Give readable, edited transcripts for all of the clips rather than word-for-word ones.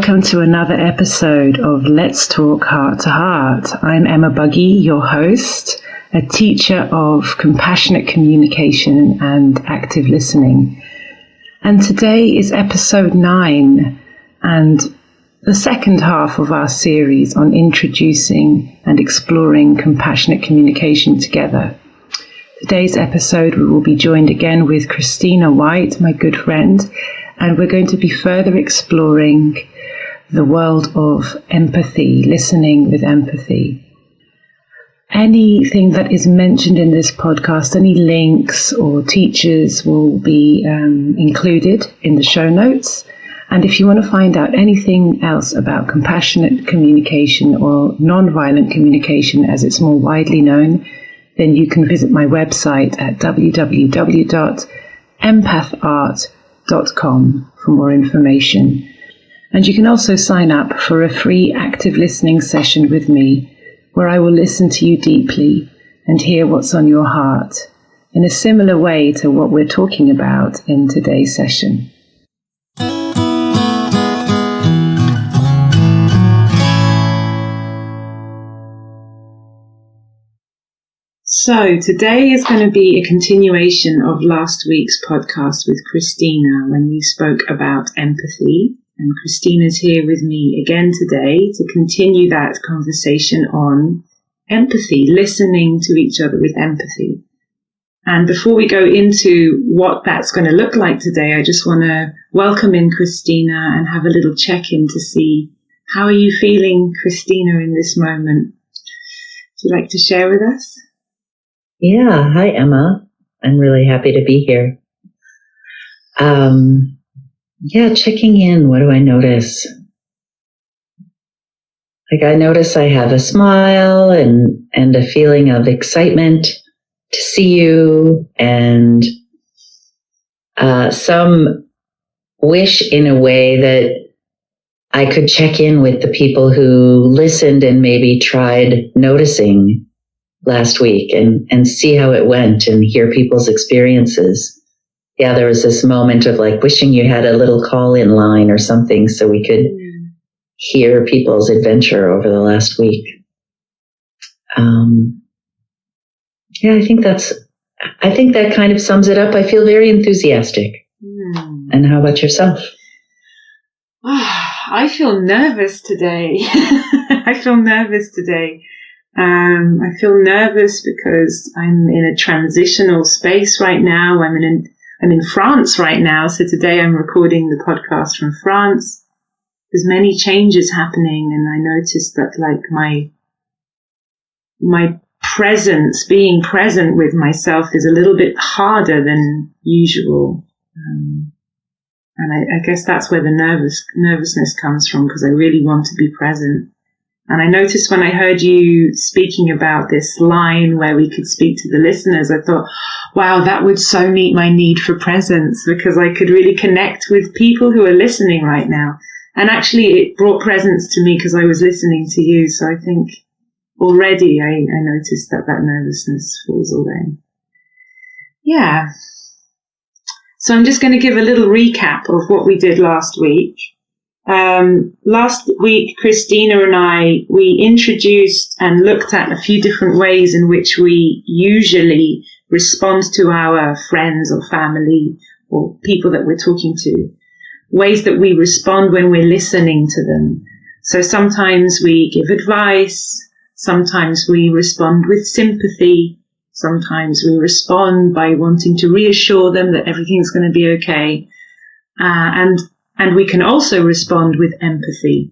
welcome to another episode of Let's Talk Heart to Heart. I'm Emma Buggy, your host, a teacher of compassionate communication and active listening. And today is episode 9 and the second half of our series on introducing and exploring compassionate communication together. Today's episode we will be joined again with Christina White, my good friend, and we're going to be further exploring the world of empathy, listening with empathy. Anything that is mentioned in this podcast, any links or teachers will be included in the show notes. And if you want to find out anything else about compassionate communication or non-violent communication as it's more widely known, then you can visit my website at www.empathart.com for more information. And you can also sign up for a free active listening session with me, where I will listen to you deeply and hear what's on your heart in a similar way to what we're talking about in today's session. So today is going to be a continuation of last week's podcast with Christina when we spoke about empathy. And Christina's here with me again today to continue that conversation on empathy, listening to each other with empathy. And before we go into what that's going to look like today, I just want to welcome in Christina and have a little check-in to see how are you feeling, Christina, in this moment. Would you like to share with us? Yeah. Hi, Emma. I'm really happy to be here. Checking in. What do I notice? I notice I have a smile and a feeling of excitement to see you, and some wish in a way that I could check in with the people who listened and maybe tried noticing last week and see how it went and hear people's experiences. Yeah, there was this moment of wishing you had a little call-in line or something so we could hear people's adventure over the last week. I think that kind of sums it up. I feel very enthusiastic. And how about yourself? I feel nervous today. I feel nervous because I'm in a transitional space right now. I'm in France right now, so today I'm recording the podcast from France. There's many changes happening, and I noticed that my presence, being present with myself, is a little bit harder than usual. And I guess that's where the nervousness comes from, because I really want to be present. And I noticed when I heard you speaking about this line where we could speak to the listeners, I thought, wow, that would so meet my need for presence, because I could really connect with people who are listening right now. And actually it brought presence to me because I was listening to you. So I think already I noticed that nervousness falls away. Yeah. So I'm just going to give a little recap of what we did last week. Last week, Christina and I, we introduced and looked at a few different ways in which we usually respond to our friends or family or people that we're talking to, ways that we respond when we're listening to them. So sometimes we give advice, sometimes we respond with sympathy, sometimes we respond by wanting to reassure them that everything's going to be okay. And we can also respond with empathy.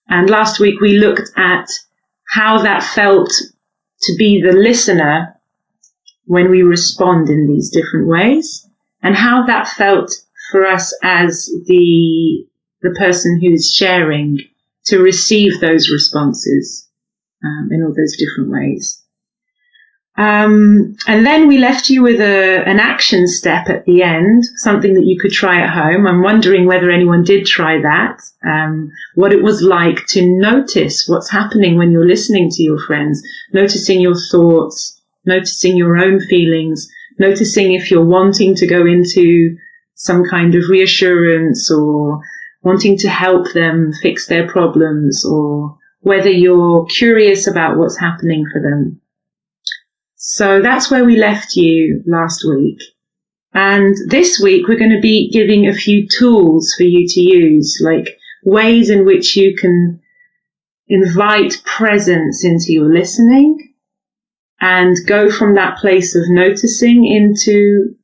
And last week we looked at how that felt to be the listener when we respond in these different ways, and how that felt for us as the person who's sharing to receive those responses in all those different ways. And then we left you with an action step at the end, something that you could try at home. I'm wondering whether anyone did try that, what it was like to notice what's happening when you're listening to your friends, noticing your thoughts, noticing your own feelings, noticing if you're wanting to go into some kind of reassurance or wanting to help them fix their problems, or whether you're curious about what's happening for them. So that's where we left you last week. And this week we're going to be giving a few tools for you to use, like ways in which you can invite presence into your listening and go from that place of noticing into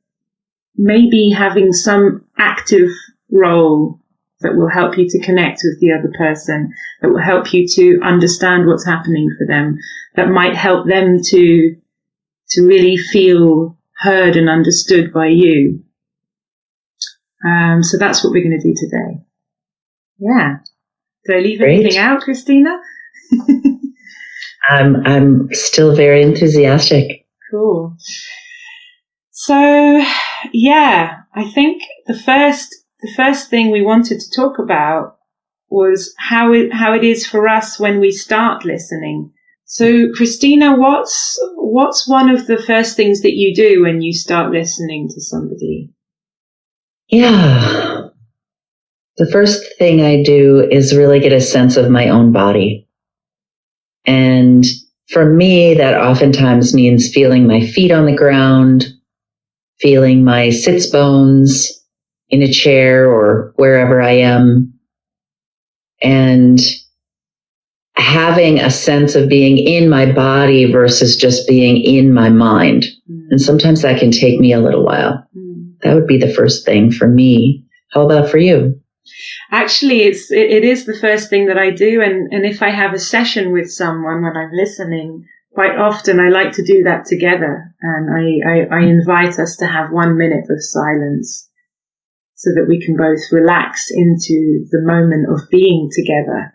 maybe having some active role that will help you to connect with the other person, that will help you to understand what's happening for them, that might help them to really feel heard and understood by you. So that's what we're going to do today. Yeah. Did I leave anything out, Christina? I'm still very enthusiastic. Cool. So, yeah, I think the first thing we wanted to talk about was how it is for us when we start listening. So, Christina, what's one of the first things that you do when you start listening to somebody? Yeah. The first thing I do is really get a sense of my own body. And for me, that oftentimes means feeling my feet on the ground, feeling my sits bones in a chair or wherever I am, and having a sense of being in my body versus just being in my mind. And sometimes that can take me a little while. That would be the first thing for me. How about for you? Actually, it is the first thing that I do. And if I have a session with someone when I'm listening, quite often I like to do that together. And I invite us to have 1 minute of silence so that we can both relax into the moment of being together.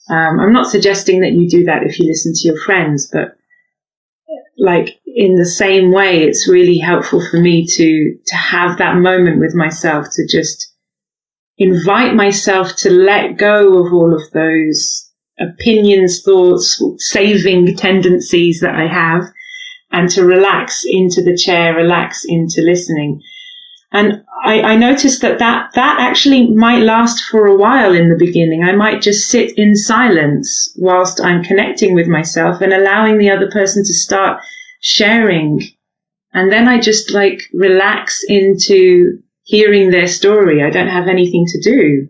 I'm not suggesting that you do that if you listen to your friends, but like in the same way, it's really helpful for me to have that moment with myself, to just invite myself to let go of all of those opinions, thoughts, saving tendencies that I have, and to relax into the chair, relax into listening. And I noticed that actually might last for a while in the beginning. I might just sit in silence whilst I'm connecting with myself and allowing the other person to start sharing. And then I just like relax into hearing their story. I don't have anything to do.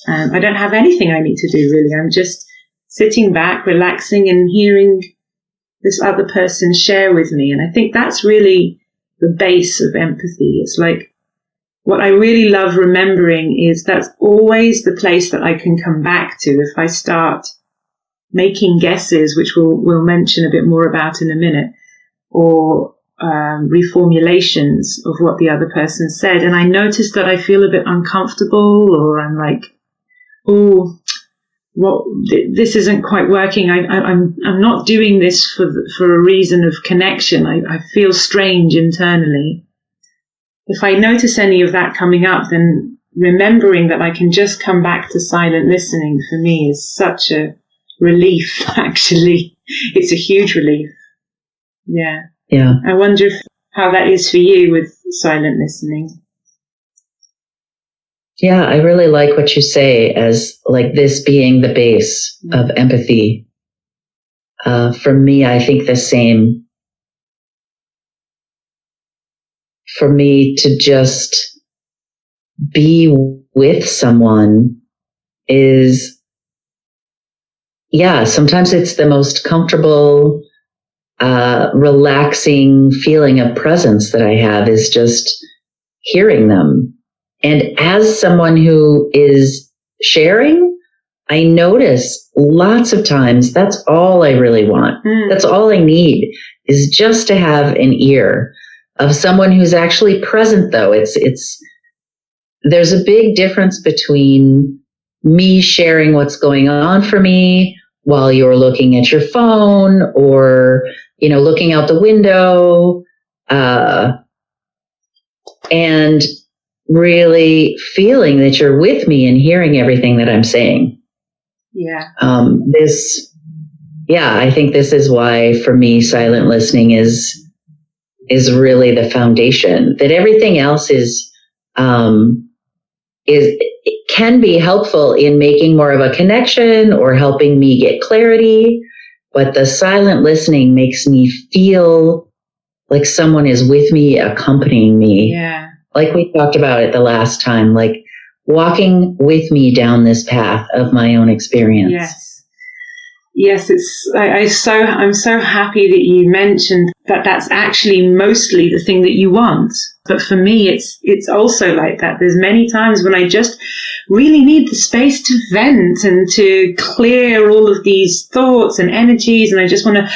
I don't have anything I need to do, really. I'm just sitting back, relaxing and hearing this other person share with me. And I think that's really the base of empathy. It's like, what I really love remembering is that's always the place that I can come back to if I start making guesses, which we'll mention a bit more about in a minute, or reformulations of what the other person said. And I notice that I feel a bit uncomfortable, or I'm like, oh, this isn't quite working. I'm not doing this for a reason of connection. I feel strange internally. If I notice any of that coming up, then remembering that I can just come back to silent listening for me is such a relief, actually. It's a huge relief. Yeah. Yeah. I wonder how that is for you with silent listening. Yeah, I really like what you say as like this being the base of empathy. For me, I think the same. For me to just be with someone is, yeah, sometimes it's the most comfortable, relaxing feeling of presence that I have, is just hearing them. And as someone who is sharing, I notice lots of times that's all I really want. That's all I need, is just to have an ear of someone who's actually present, though. There's a big difference between me sharing what's going on for me while you're looking at your phone or, looking out the window, and really feeling that you're with me and hearing everything that I'm saying. Yeah. I think this is why for me, silent listening is really the foundation. That everything else is it can be helpful in making more of a connection or helping me get clarity. But the silent listening makes me feel like someone is with me, accompanying me. Yeah. Like we talked about it the last time, like walking with me down this path of my own experience. Yes, I'm so happy that you mentioned that that's actually mostly the thing that you want. But for me, it's also like that. There's many times when I just really need the space to vent and to clear all of these thoughts and energies. And I just want to,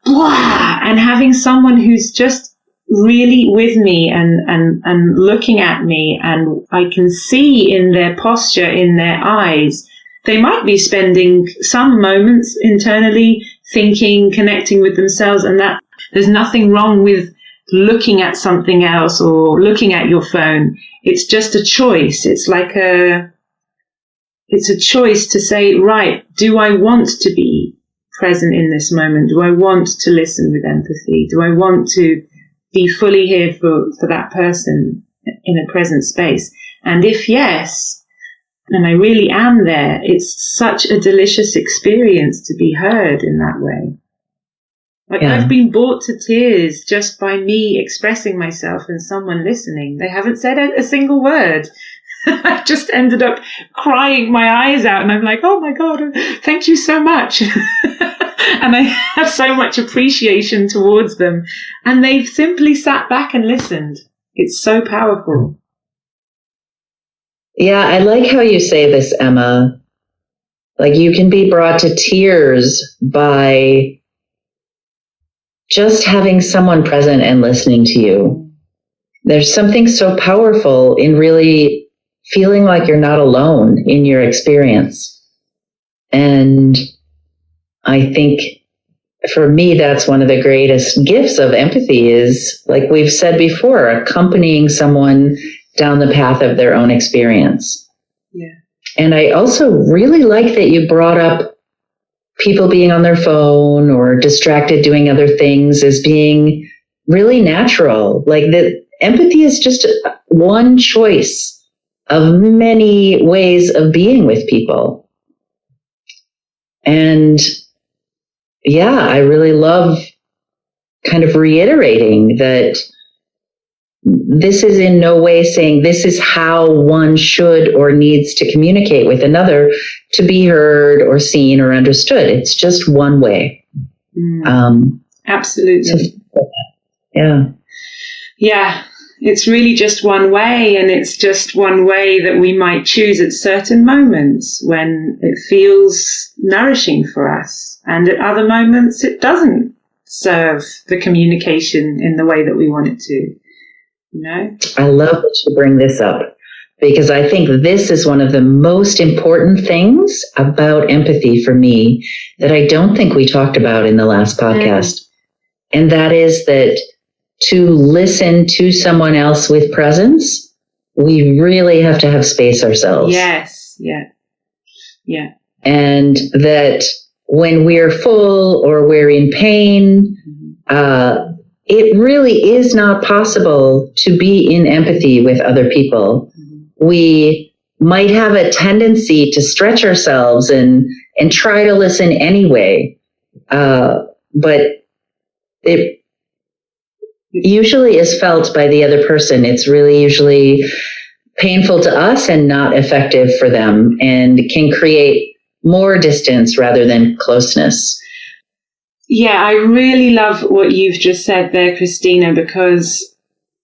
blah, and having someone who's just really with me and looking at me, and I can see in their posture, in their eyes, they might be spending some moments internally thinking, connecting with themselves, and that there's nothing wrong with looking at something else or looking at your phone. It's just a choice. It's a choice to say, right, do I want to be present in this moment? Do I want to listen with empathy? Do I want to be fully here for that person in a present space? And if yes, and I really am there, it's such a delicious experience to be heard in that way. Like, I've been brought to tears just by me expressing myself and someone listening. They haven't said a single word. I just ended up crying my eyes out, and I'm like, oh my God, thank you so much. And I have so much appreciation towards them. And they've simply sat back and listened. It's so powerful. Yeah, I like how you say this, Emma. Like, you can be brought to tears by just having someone present and listening to you. There's something so powerful in really feeling like you're not alone in your experience. And I think for me, that's one of the greatest gifts of empathy is, like we've said before, accompanying someone down the path of their own experience. Yeah. And I also really like that you brought up people being on their phone or distracted doing other things as being really natural. Like, that empathy is just one choice of many ways of being with people. And yeah, I really love kind of reiterating that this is in no way saying this is how one should or needs to communicate with another to be heard or seen or understood. It's just one way. Absolutely. Yeah. Yeah. It's really just one way, and it's just one way that we might choose at certain moments when it feels nourishing for us. And at other moments, it doesn't serve the communication in the way that we want it to. You know? I love that you bring this up, because I think this is one of the most important things about empathy for me that I don't think we talked about in the last podcast. And that is that to listen to someone else with presence, we really have to have space ourselves. Yes. Yeah. Yeah. And that when we're full or we're in pain, it really is not possible to be in empathy with other people. We might have a tendency to stretch ourselves and try to listen anyway. But it usually is felt by the other person. It's really usually painful to us and not effective for them, and can create more distance rather than closeness. Yeah, I really love what you've just said there, Christina, because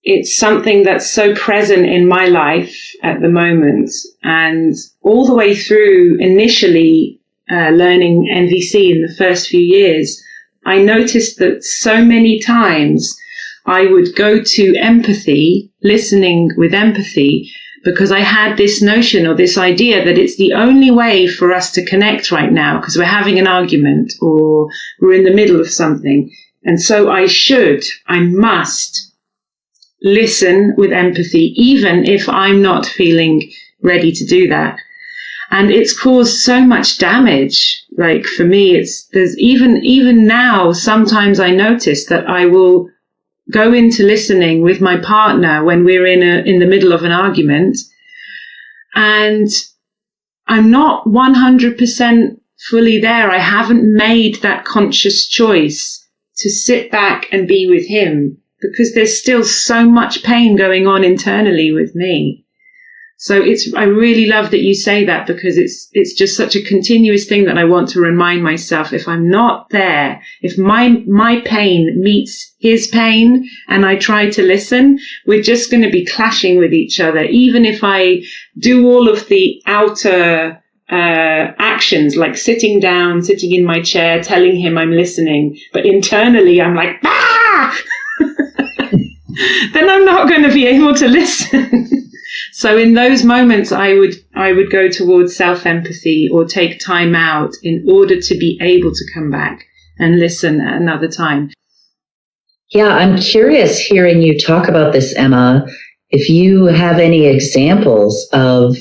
it's something that's so present in my life at the moment. And all the way through initially learning NVC in the first few years, I noticed that so many times I would go to empathy, listening with empathy, because I had this notion or this idea that it's the only way for us to connect right now because we're having an argument or we're in the middle of something. And so I must listen with empathy, even if I'm not feeling ready to do that. And it's caused so much damage. Like, for me, there's even now, sometimes I notice that I will go into listening with my partner when we're in the middle of an argument, And I'm not 100% fully there. I haven't made that conscious choice to sit back and be with him, because there's still so much pain going on internally with me. So I really love that you say that, because it's just such a continuous thing that I want to remind myself. If I'm not there, if my pain meets his pain and I try to listen, we're just going to be clashing with each other. Even if I do all of the outer actions, like sitting down, sitting in my chair, telling him I'm listening, but internally I'm like, ah! Then I'm not going to be able to listen. So in those moments, I would go towards self-empathy or take time out in order to be able to come back and listen at another time. Yeah, I'm curious hearing you talk about this, Emma, if you have any examples of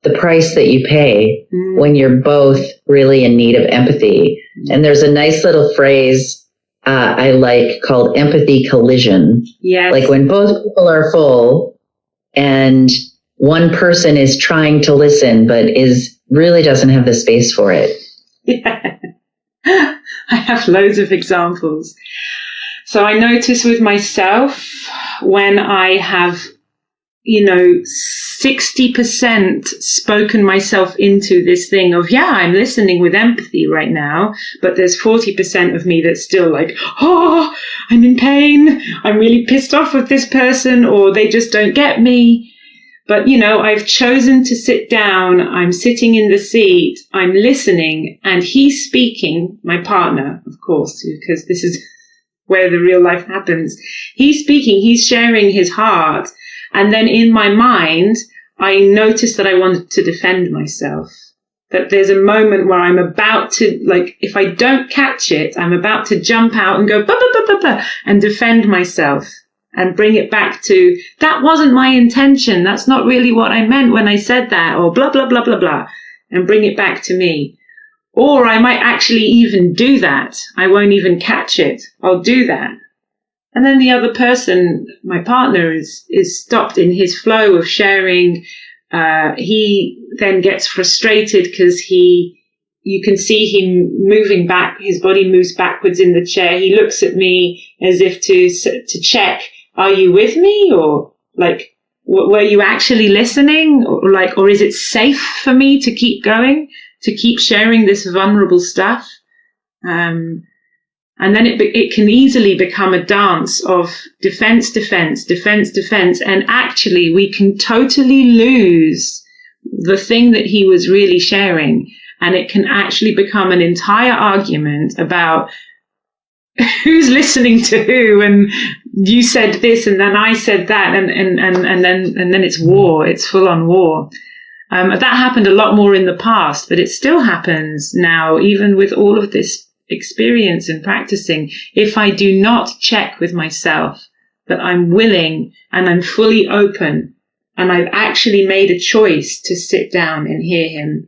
the price that you pay when you're both really in need of empathy. And there's a nice little phrase I like called empathy collision. Yes. Like when both people are full and one person is trying to listen, but really doesn't have the space for it. Yeah. I have loads of examples. So I notice with myself when I have, 60% spoken myself into this thing of, yeah, I'm listening with empathy right now, but there's 40% of me that's still like, oh, I'm in pain. I'm really pissed off with this person, or they just don't get me. But, I've chosen to sit down. I'm sitting in the seat. I'm listening, and he's speaking, my partner, of course, because this is where the real life happens. He's speaking. He's sharing his heart. And then in my mind, I noticed that I wanted to defend myself. That there's a moment where I'm about to, if I don't catch it, I'm about to jump out and go, bah, bah, bah, bah, bah, and defend myself. And bring it back to, that wasn't my intention. That's not really what I meant when I said that, or blah, blah, blah, blah, blah. And bring it back to me. Or I might actually even do that. I won't even catch it. I'll do that. And then the other person, my partner, is stopped in his flow of sharing. He then gets frustrated because you can see him moving back. His body moves backwards in the chair. He looks at me as if to check, are you with me? Or were you actually listening? Or is it safe for me to keep going, to keep sharing this vulnerable stuff? And then it can easily become a dance of defense, defense, defense, defense. And actually we can totally lose the thing that he was really sharing. And it can actually become an entire argument about who's listening to who, and you said this and then I said that, and then it's war. It's full on war. That happened a lot more in the past, but it still happens now, even with all of this experience and practicing. If I do not check with myself that I'm willing and I'm fully open and I've actually made a choice to sit down and hear him,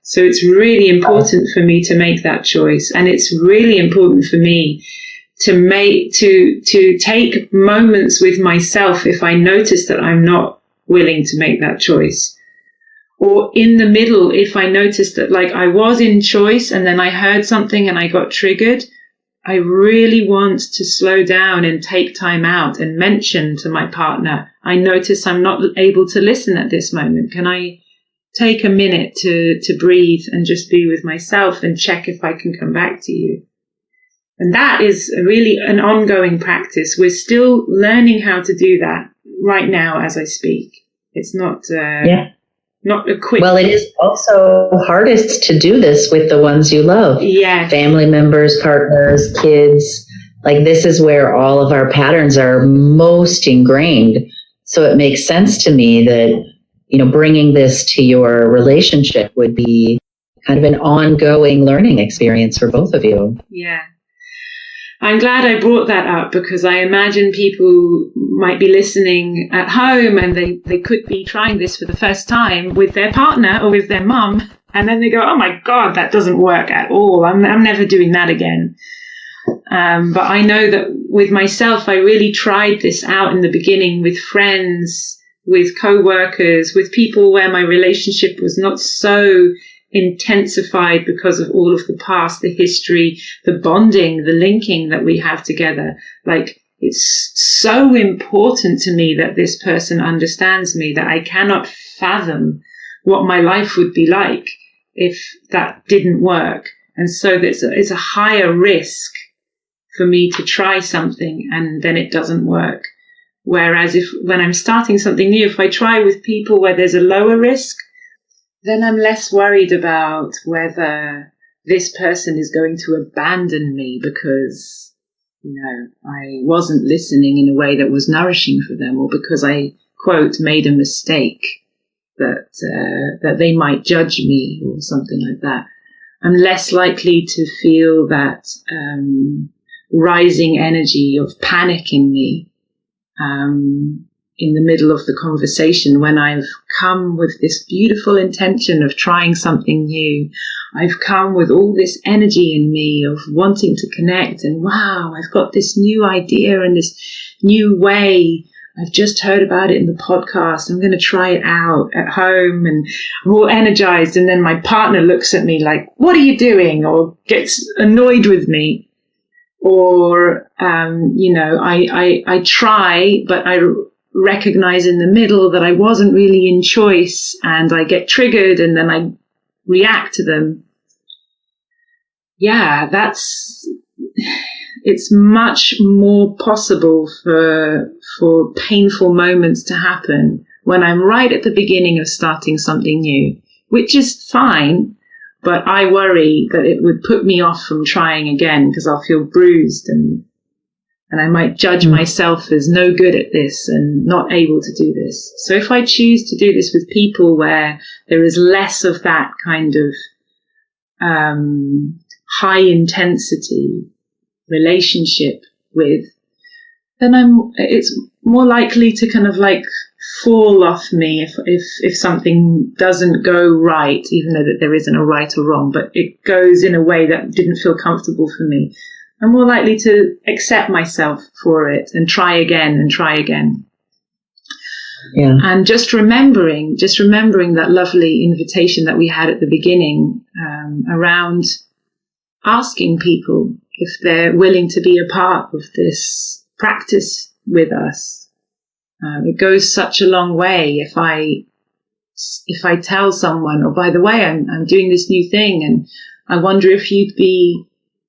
so it's really important for me to make that choice. And it's really important for me to take moments with myself if I notice that I'm not willing to make that choice. Or in the middle, if I notice that I was in choice and then I heard something and I got triggered, I really want to slow down and take time out and mention to my partner, I notice I'm not able to listen at this moment. Can I take a minute to breathe and just be with myself and check if I can come back to you? And that is really an ongoing practice. We're still learning how to do that right now as I speak. It's not not a quick... Well, it is also hardest to do this with the ones you love. Yeah. Family members, partners, kids. This is where all of our patterns are most ingrained. So it makes sense to me that, bringing this to your relationship would be kind of an ongoing learning experience for both of you. Yeah. I'm glad I brought that up, because I imagine people might be listening at home and they could be trying this for the first time with their partner or with their mum. And then they go, oh my God, that doesn't work at all. I'm never doing that again. But I know that with myself, I really tried this out in the beginning with friends, with co-workers, with people where my relationship was not so intensified because of all of the past, the history, the bonding, the linking that we have together. Like, it's so important to me that this person understands me, that I cannot fathom what my life would be like if that didn't work. And so it's a higher risk for me to try something and then it doesn't work. Whereas when I'm starting something new, if I try with people where there's a lower risk, then I'm less worried about whether this person is going to abandon me because, I wasn't listening in a way that was nourishing for them, or because I, quote, made a mistake that they might judge me or something like that. I'm less likely to feel that rising energy of panic in me in the middle of the conversation when I've come with this beautiful intention of trying something new. I've come with all this energy in me of wanting to connect, and wow, I've got this new idea and this new way. I've just heard about it in the podcast. I'm going to try it out at home, and I'm all energized. And then my partner looks at me like, what are you doing? Or gets annoyed with me. Or, I try, but I recognize in the middle that I wasn't really in choice, and I get triggered and then I react to them. Yeah, it's much more possible for painful moments to happen when I'm right at the beginning of starting something new, which is fine, but I worry that it would put me off from trying again because I'll feel bruised and I might judge myself as no good at this and not able to do this. So if I choose to do this with people where there is less of that kind of high intensity relationship with, then it's more likely to kind of like fall off me if something doesn't go right, even though that there isn't a right or wrong, but it goes in a way that didn't feel comfortable for me. I'm more likely to accept myself for it and try again and try again. Yeah. And just remembering that lovely invitation that we had at the beginning around asking people if they're willing to be a part of this practice with us. It goes such a long way if I tell someone, oh, by the way, I'm doing this new thing and I wonder if you'd be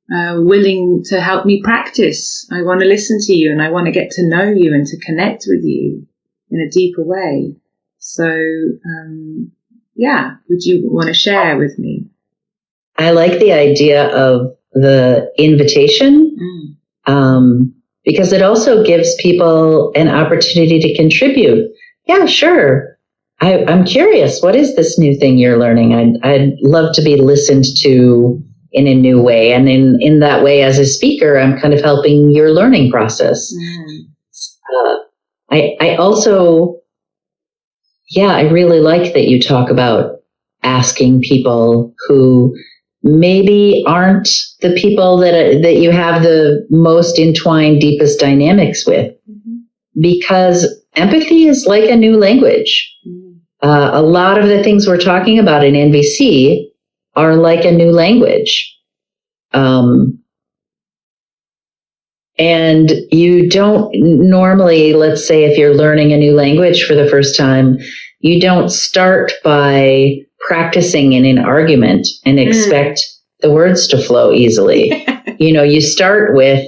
willing to help me practice. I want to listen to you and I want to get to know you and to connect with you in a deeper way. So, would you want to share with me? I like the idea of the invitation because it also gives people an opportunity to contribute. Yeah, sure. I'm curious. What is this new thing you're learning? I'd love to be listened to in a new way. And in that way, as a speaker, I'm kind of helping your learning process. I also, I really like that you talk about asking people who maybe aren't the people that you have the most entwined, deepest dynamics with, because empathy is like a new language. A lot of the things we're talking about in NVC are like a new language. And you don't normally, let's say if you're learning a new language for the first time, you don't start by practicing in an argument and expect the words to flow easily. You start with,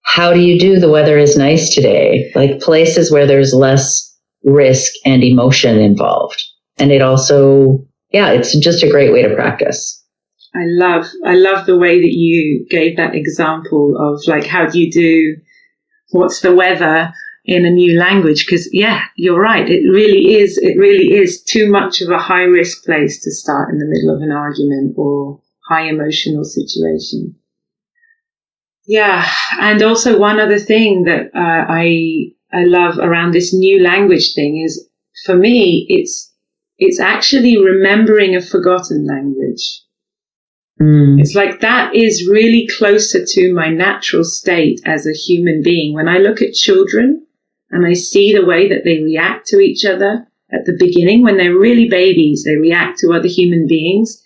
how do you do the weather is nice today? Like places where there's less risk and emotion involved. And it also, it's just a great way to practice. I love the way that you gave that example of like, how do you do what's the weather in a new language? Because you're right. It really is too much of a high risk place to start in the middle of an argument or high emotional situation. Yeah. And also one other thing that I love around this new language thing is, for me, it's actually remembering a forgotten language. It's like that is really closer to my natural state as a human being. When I look at children, and I see the way that they react to each other at the beginning. When they're really babies, they react to other human beings.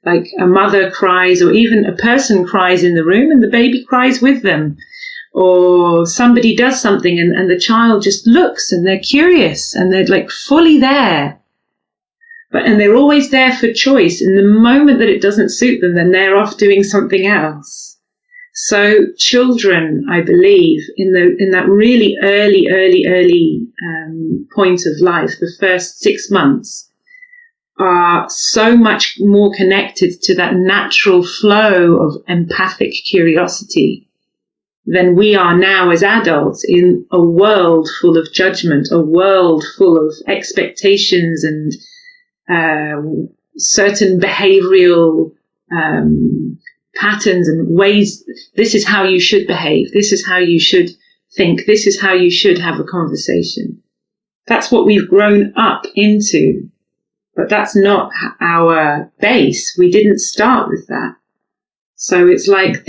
Like a mother cries, or even a person cries in the room and the baby cries with them. Or somebody does something and the child just looks and they're curious and they're like fully there. And they're always there for choice. And the moment that it doesn't suit them, then they're off doing something else. So children, I believe, in that really early point of life, the first 6 months, are so much more connected to that natural flow of empathic curiosity than we are now as adults, in a world full of judgment, a world full of expectations and certain behavioral patterns and ways. This is how you should behave. This is how you should think. This is how you should have a conversation. That's what we've grown up into. But that's not our base. We didn't start with that. So it's like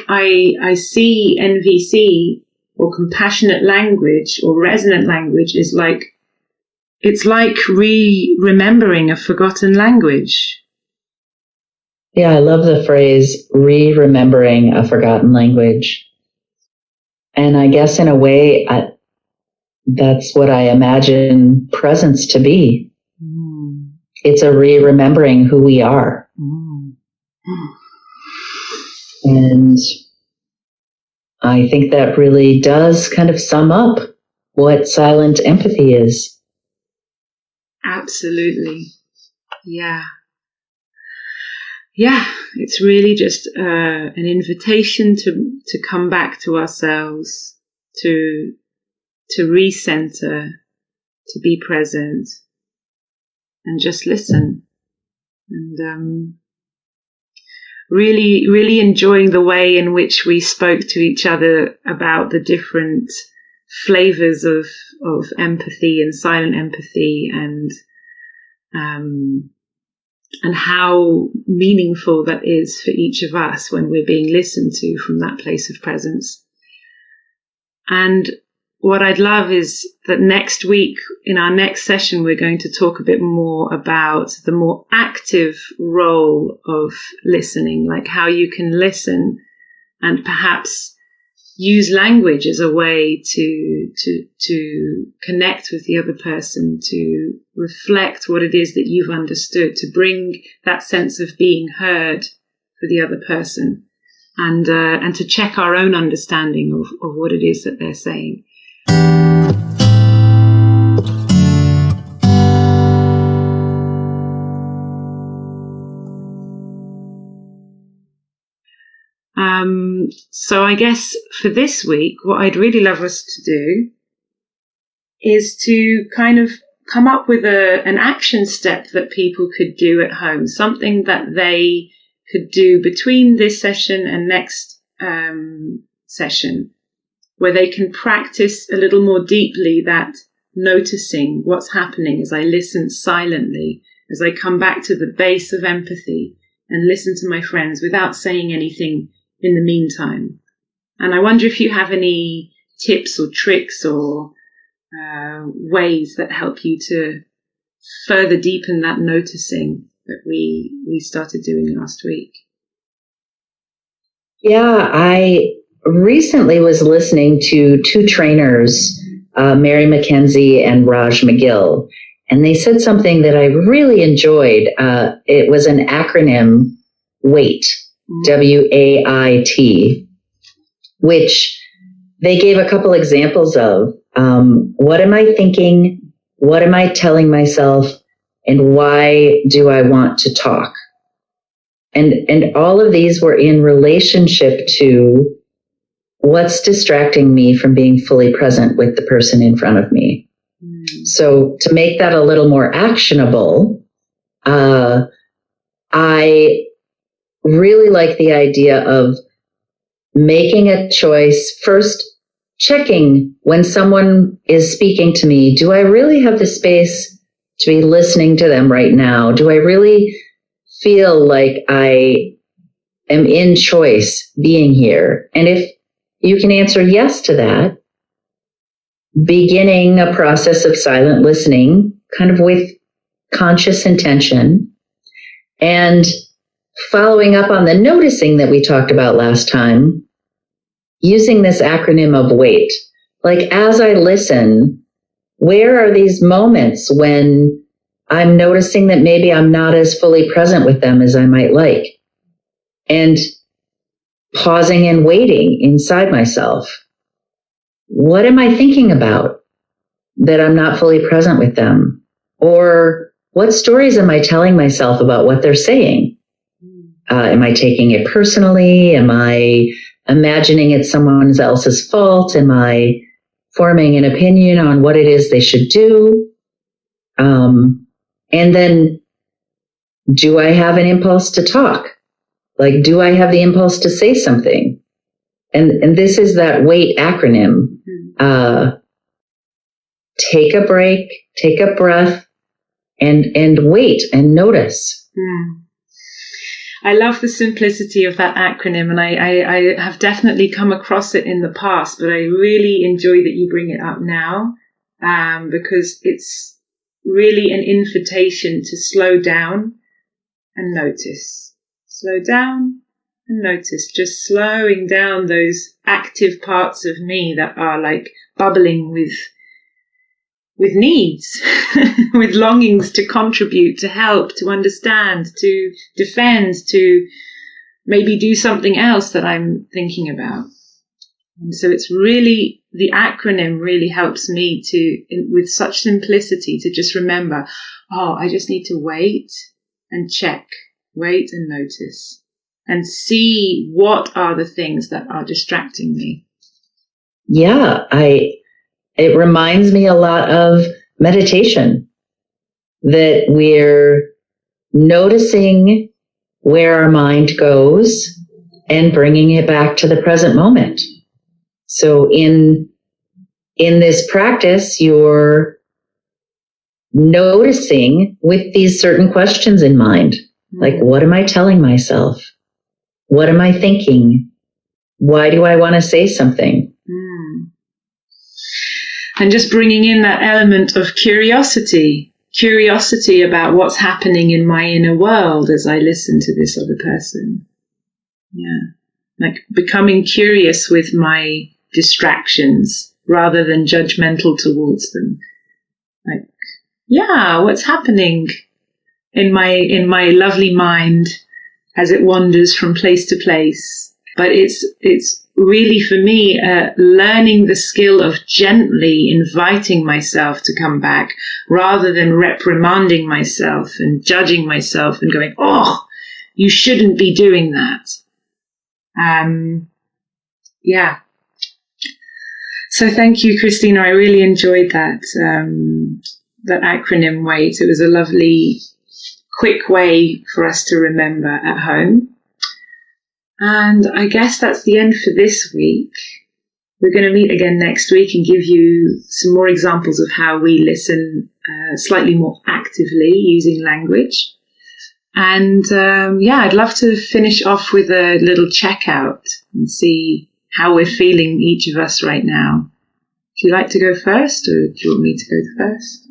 I see NVC, or compassionate language, or resonant language, is like, it's like remembering a forgotten language. Yeah, I love the phrase remembering a forgotten language. And I guess in a way, that's what I imagine presence to be. Mm. It's a remembering who we are. Mm. And I think that really does kind of sum up what silent empathy is. Absolutely. Yeah. Yeah, it's really just an invitation to come back to ourselves, to recenter, to be present, and just listen. And really, really enjoying the way in which we spoke to each other about the different flavors of empathy and silent empathy, and how meaningful that is for each of us when we're being listened to from that place of presence. And what I'd love is that next week, in our next session, we're going to talk a bit more about the more active role of listening, like how you can listen and perhaps use language as a way to connect with the other person, to reflect what it is that you've understood, to bring that sense of being heard for the other person, and to check our own understanding of what it is that they're saying. So I guess for this week, what I'd really love us to do is to kind of come up with an action step that people could do at home, something that they could do between this session and next session, where they can practice a little more deeply that noticing what's happening as I listen silently, as I come back to the base of empathy and listen to my friends without saying anything in the meantime. And I wonder if you have any tips or tricks or ways that help you to further deepen that noticing that we started doing last week. Yeah, I recently was listening to two trainers, Mary McKenzie and Raj McGill, and they said something that I really enjoyed. It was an acronym, WAIT, WAIT, which they gave a couple examples of. What am I thinking? What am I telling myself? And why do I want to talk? And all of these were in relationship to what's distracting me from being fully present with the person in front of me. So to make that a little more actionable, I really like the idea of making a choice, first checking when someone is speaking to me, do I really have the space to be listening to them right now? Do I really feel like I am in choice being here? And if you can answer yes to that, beginning a process of silent listening, kind of with conscious intention, and following up on the noticing that we talked about last time, using this acronym of WAIT. Like, as I listen, where are these moments when I'm noticing that maybe I'm not as fully present with them as I might like? And pausing and waiting inside myself. What am I thinking about that I'm not fully present with them? Or what stories am I telling myself about what they're saying? Am I taking it personally? Am I imagining it's someone else's fault? Am I forming an opinion on what it is they should do? And then, do I have an impulse to talk? Like, do I have the impulse to say something? And this is that WAIT acronym. Take a break, take a breath, and wait and notice. I love the simplicity of that acronym, and I have definitely come across it in the past, but I really enjoy that you bring it up now, because it's really an invitation to slow down and notice. Slow down and notice, just slowing down those active parts of me that are like bubbling with needs, with longings to contribute, to help, to understand, to defend, to maybe do something else that I'm thinking about. And so it's really, the acronym really helps me with such simplicity, to just remember, I just need to wait and check, wait and notice, and see what are the things that are distracting me. Yeah, it reminds me a lot of meditation, that we're noticing where our mind goes and bringing it back to the present moment. So in this practice, you're noticing with these certain questions in mind, like, what am I telling myself? What am I thinking? Why do I want to say something? And just bringing in that element of curiosity about what's happening in my inner world as I listen to this other person. Yeah. Like becoming curious with my distractions rather than judgmental towards them. Like, yeah, what's happening in my lovely mind as it wanders from place to place. But it's really, for me, learning the skill of gently inviting myself to come back rather than reprimanding myself and judging myself and going, you shouldn't be doing that. Yeah. So thank you, Christina. I really enjoyed that acronym WAIT. It was a lovely, quick way for us to remember at home. And I guess that's the end for this week. We're going to meet again next week and give you some more examples of how we listen slightly more actively using language. And I'd love to finish off with a little checkout and see how we're feeling, each of us right now. Would you like to go first, or do you want me to go first?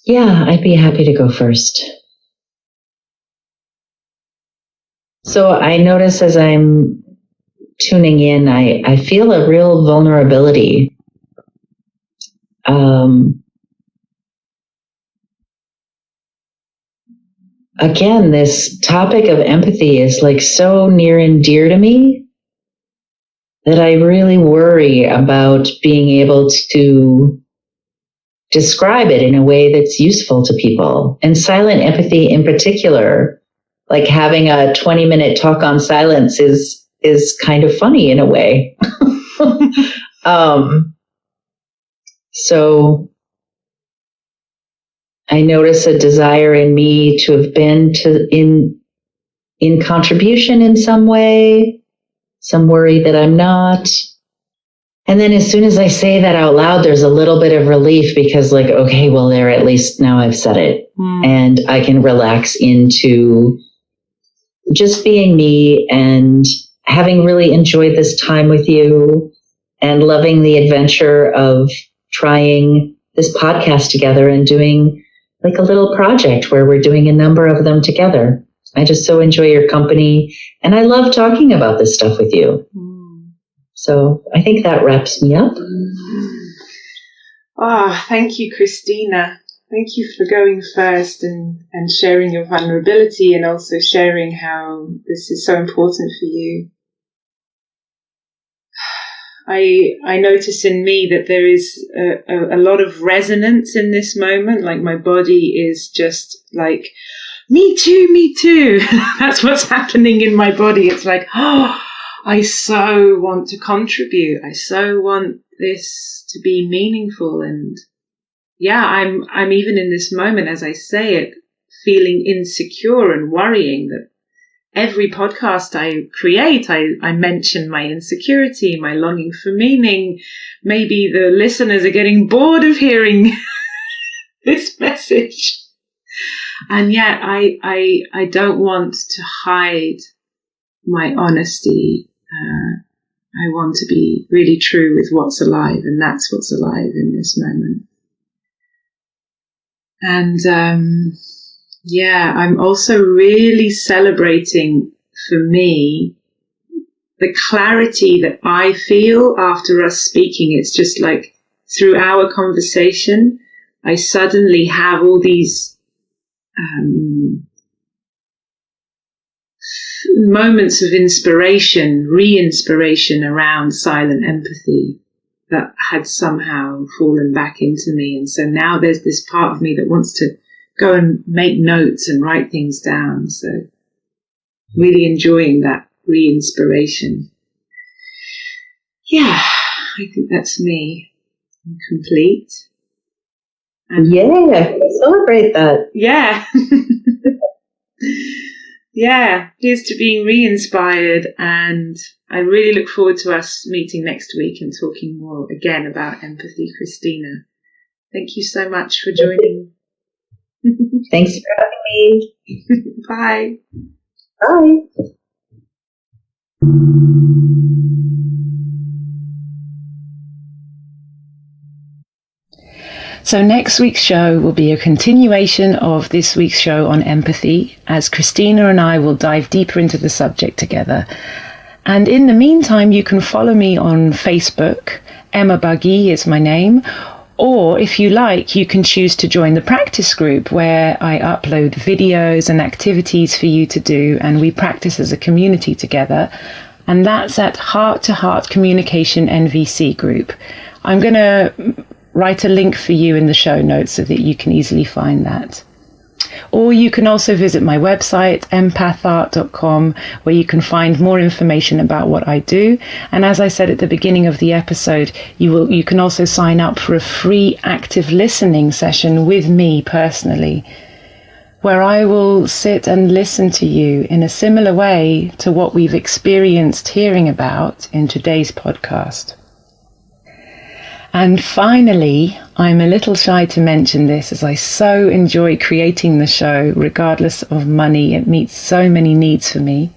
Yeah, I'd be happy to go first. So I notice as I'm tuning in, I feel a real vulnerability. Again, this topic of empathy is like so near and dear to me that I really worry about being able to describe it in a way that's useful to people. And silent empathy in particular, like having a 20-minute talk on silence is kind of funny in a way. So I notice a desire in me to have been in contribution in some way, some worry that I'm not. And then as soon as I say that out loud, there's a little bit of relief because like, okay, well, there, at least now I've said it. And I can relax into just being me and having really enjoyed this time with you and loving the adventure of trying this podcast together and doing like a little project where we're doing a number of them together. I just so enjoy your company, and I love talking about this stuff with you. So I think that wraps me up. Thank you, Christina. Thank you for going first and sharing your vulnerability, and also sharing how this is so important for you. I notice in me that there is a lot of resonance in this moment. Like my body is just like, me too, me too. That's what's happening in my body. It's like, I so want to contribute. I so want this to be meaningful. And yeah, I'm even in this moment, as I say it, feeling insecure and worrying that every podcast I create, I mention my insecurity, my longing for meaning. Maybe the listeners are getting bored of hearing this message. And yet I don't want to hide my honesty. I want to be really true with what's alive, and that's what's alive in this moment. And I'm also really celebrating, for me, the clarity that I feel after us speaking. It's just like through our conversation, I suddenly have all these moments of inspiration, re-inspiration around silent empathy that had somehow fallen back into me. And so now there's this part of me that wants to go and make notes and write things down. So really enjoying that re-inspiration. Yeah, I think that's me. I'm complete. And celebrate that. Yeah. Yeah, here's to being re-inspired, and I really look forward to us meeting next week and talking more again about empathy, Christina. Thank you so much for joining. Thanks for having me. Bye. Bye. So next week's show will be a continuation of this week's show on empathy, as Christina and I will dive deeper into the subject together. And in the meantime, you can follow me on Facebook. Emma Buggy is my name. Or if you like, you can choose to join the practice group, where I upload videos and activities for you to do, and we practice as a community together. And that's at Heart to Heart Communication NVC group. I'm going to write a link for you in the show notes so that you can easily find that. Or you can also visit my website, empathart.com, where you can find more information about what I do. And as I said at the beginning of the episode, you can also sign up for a free active listening session with me personally, where I will sit and listen to you in a similar way to what we've experienced hearing about in today's podcast. And finally, I'm a little shy to mention this, as I so enjoy creating the show. Regardless of money, it meets so many needs for me.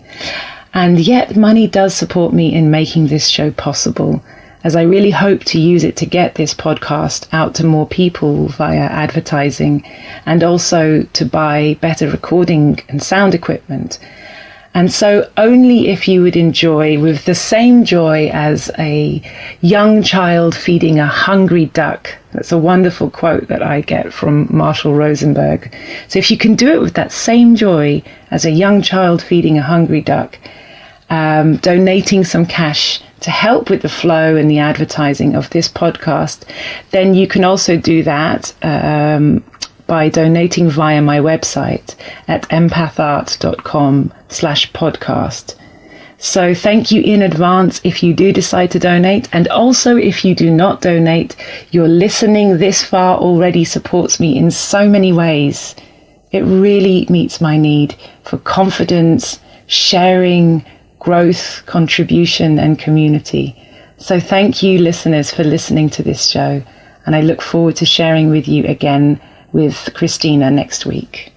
And yet money does support me in making this show possible, as I really hope to use it to get this podcast out to more people via advertising, and also to buy better recording and sound equipment. And so only if you would enjoy, with the same joy as a young child feeding a hungry duck. That's a wonderful quote that I get from Marshall Rosenberg. So if you can do it with that same joy as a young child feeding a hungry duck, donating some cash to help with the flow and the advertising of this podcast, then you can also do that by donating via my website at empathart.com/podcast. So thank you in advance if you do decide to donate. And also, if you do not donate, your listening this far already supports me in so many ways. It really meets my need for confidence, sharing, growth, contribution, and community. So thank you, listeners, for listening to this show. And I look forward to sharing with you again with Christina next week.